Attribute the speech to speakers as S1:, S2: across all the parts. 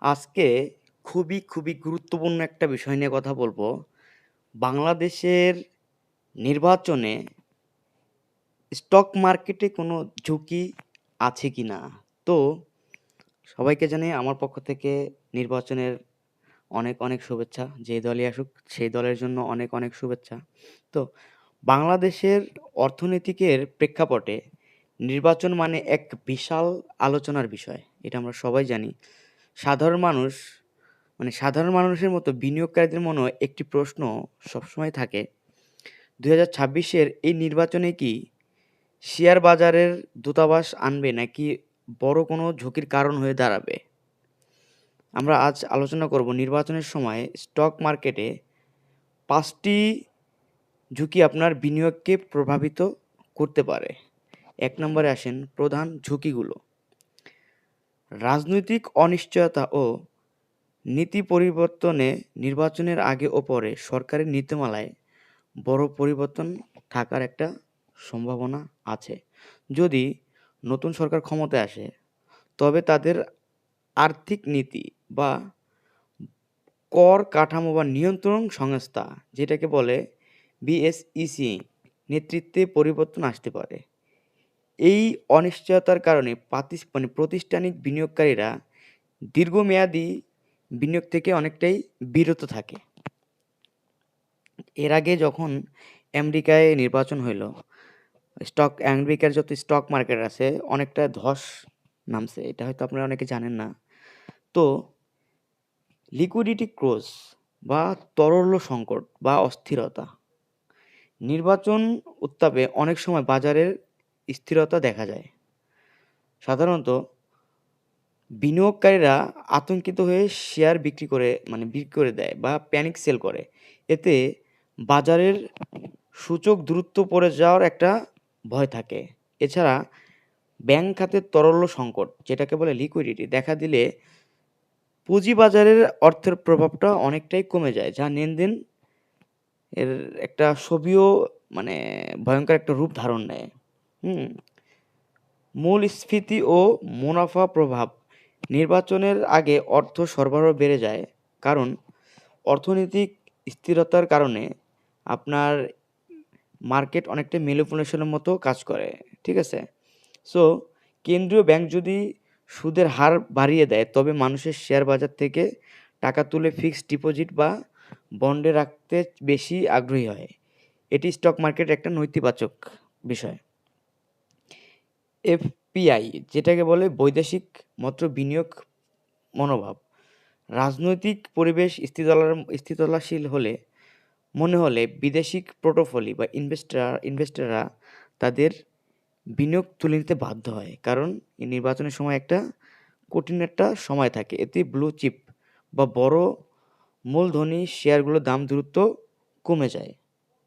S1: আজকে খুবই গুরুত্বপূর্ণ একটা বিষয় নিয়ে কথা বলবো। বাংলাদেশের নির্বাচনে স্টক মার্কেটে কোনো ঝুঁকি আছে কিনা? তো সবাইকে জানাই আমার পক্ষ থেকে নির্বাচনের অনেক শুভেচ্ছা। যে দলই আসুক সেই দলের জন্য অনেক শুভেচ্ছা। তো বাংলাদেশের অর্থনীতিকের প্রেক্ষাপটে নির্বাচন মানে এক বিশাল আলোচনার বিষয়। এটা আমরা সবাই জানি। সাধারণ মানুষ সাধারণ মানুষের মতো বিনিয়োগকারীদের মনেও একটি প্রশ্ন সবসময় থাকে, ২০২৬-এর এই নির্বাচনে কি শেয়ার বাজারের দূতাবাস আনবে নাকি বড় কোনো ঝুঁকির কারণ হয়ে দাঁড়াবে? আমরা আজ আলোচনা করব নির্বাচনের সময় স্টক মার্কেটে ৫টি ঝুঁকি আপনার বিনিয়োগকে প্রভাবিত করতে পারে। ১ নম্বরে আসেন প্রধান ঝুঁকিগুলো। রাজনৈতিক অনিশ্চয়তা ও নীতি পরিবর্তনে নির্বাচনের আগে ও পরে সরকারের নীতিমালায় বড় পরিবর্তন থাকার একটা সম্ভাবনা আছে। যদি নতুন সরকার ক্ষমতায় আসে, তবে তাদের আর্থিক নীতি বা কর কাঠামো বা নিয়ন্ত্রণ সংস্থা, যেটাকে বলে বিএসইসি, নেতৃত্বে পরিবর্তন আসতে পারে। এই অনিশ্চয়তার কারণে প্রতিষ্ঠানিক বিনিয়োগকারীরা দীর্ঘমেয়াদী বিনিয়োগ থেকে অনেকটাই বিরত থাকে। এর আগে যখন আমেরিকায় নির্বাচন হইল, আমেরিকার যত স্টক মার্কেট আছে অনেকটা ধস নামছে। এটা হয়তো আপনারা অনেকে জানেন না। তো লিকুইডিটি ক্রোজ বা তরল্য সংকট বা অস্থিরতা, নির্বাচন উত্তাপে অনেক সময় বাজারের স্থিরতা দেখা যায়। সাধারণত বিনিয়োগকারীরা আতঙ্কিত হয়ে শেয়ার বিক্রি করে দেয় বা প্যানিক সেল করে। এতে বাজারের সূচক দ্রুত পড়ে যাওয়ার একটা ভয় থাকে। এছাড়া ব্যাংক খাতের তরল্য সংকট, যেটাকে বলে লিকুইডিটি, দেখা দিলে পুঁজিবাজারের অর্থের প্রভাবটা অনেকটাই কমে যায়, যা লেনদেন এর একটা ছবিও মানে ভয়ংকর একটা রূপ ধারণ নেয়। হুম মূল্যস্ফীতি ও মুনাফা প্রভাব, নির্বাচনের আগে অর্থ সরবরাহ বেড়ে যায়, কারণ অর্থনৈতিক স্থিরতার কারণে আপনার মার্কেট অনেকটা ম্যানিপুলেশনের মতো কাজ করে। ঠিক আছে? সো কেন্দ্রীয় ব্যাংক যদি সুদের হার বাড়িয়ে দেয়, তবে মানুষের শেয়ার বাজার থেকে টাকা তুলে ফিক্সড ডিপোজিট বা বন্ডে রাখতে বেশি আগ্রহী হয়। এটি স্টক মার্কেটের একটা নেতিবাচক বিষয়। এফপিআই, যেটাকে বলে বৈদেশিক বিনিয়োগ মনোভাব, রাজনৈতিক পরিবেশ স্থিতিশীল মনে হলে বিদেশি পোর্টফোলি বা ইনভেস্টররা তাদের বিনিয়োগ তুলে নিতে বাধ্য হয়, কারণ এই নির্বাচনের সময় একটা কঠিন একটা সময় থাকে। এতে ব্লু চিপ বা বড় মূলধনী শেয়ারগুলোর দাম দ্রুত কমে যায়।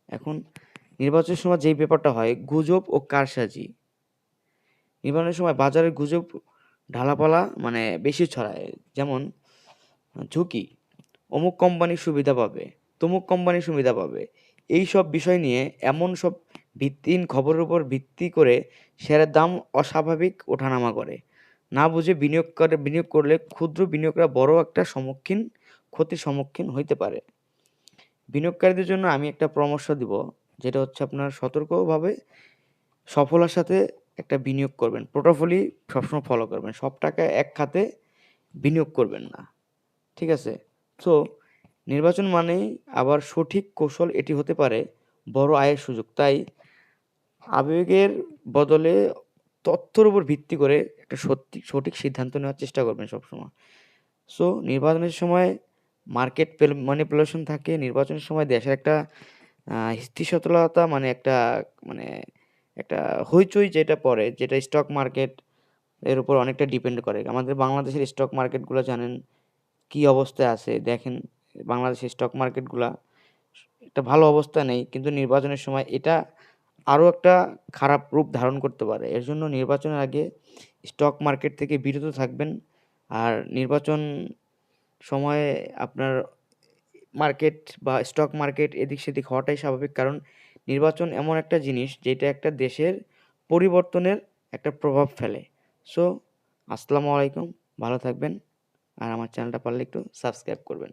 S1: এখন নির্বাচনের সময় যেই ব্যাপারটা হয়, গুজব ও কারসাজি। নির্বাচনের সময় বাজারে গুজব ঢালাপালা বেশি ছড়ায়। যেমন ঝুঁকি, অমুক কোম্পানি সুবিধা পাবে, তমুক কোম্পানি সুবিধা পাবে। এই সব বিষয় নিয়ে এমন সব ভিত্তিহীন খবরের উপর ভিত্তি করে শেয়ারের দাম অস্বাভাবিক ওঠানামা করে। না বুঝে বিনিয়োগ করলে ক্ষুদ্র বিনিয়োগরা বড় একটা ক্ষতির সম্মুখীন হইতে পারে। বিনিয়োগকারীদের জন্য আমি একটা পরামর্শ দিব, যেটা হচ্ছে আপনার সতর্কভাবে সফলতার সাথে একটা বিনিয়োগ করবেন। পোর্টফোলি সবসময় ফলো করবেন। সব টাকা এক খাতে বিনিয়োগ করবেন না। ঠিক আছে? সো নির্বাচন মানেই আবার সঠিক কৌশল এটি হতে পারে বড় আয়ের সুযোগ। তাই আবেগের বদলে তথ্যের উপর ভিত্তি করে একটা সঠিক সিদ্ধান্ত নেওয়ার চেষ্টা করবেন সবসময়। সো নির্বাচনের সময় ম্যানিপুলেশন থাকে। নির্বাচনের সময় দেশের একটা স্থিতিশীলতা মানে একটা হইচই যেটা পড়ে, যেটা স্টক মার্কেট এর উপর অনেকটা ডিপেন্ড করে। আমাদের বাংলাদেশের স্টক মার্কেটগুলো জানেন কি অবস্থায় আছে। দেখেন বাংলাদেশের স্টক মার্কেটগুলা একটা ভালো অবস্থায় নেই, কিন্তু নির্বাচনের সময় এটা আরও একটা খারাপ রূপ ধারণ করতে পারে। এর জন্য নির্বাচনের আগে স্টক মার্কেট থেকে বিরত থাকবেন। আর নির্বাচন সময়ে আপনার মার্কেট বা স্টক মার্কেট এদিক সেদিক হওয়াটাই স্বাভাবিক, কারণ নির্বাচন এমন একটা জিনিস যেটা একটা দেশের পরিবর্তনের একটা প্রভাব ফেলে। সো আসসালামু আলাইকুম, ভালো থাকবেন। আর আমার চ্যানেলটা পারলে একটু সাবস্ক্রাইব করবেন।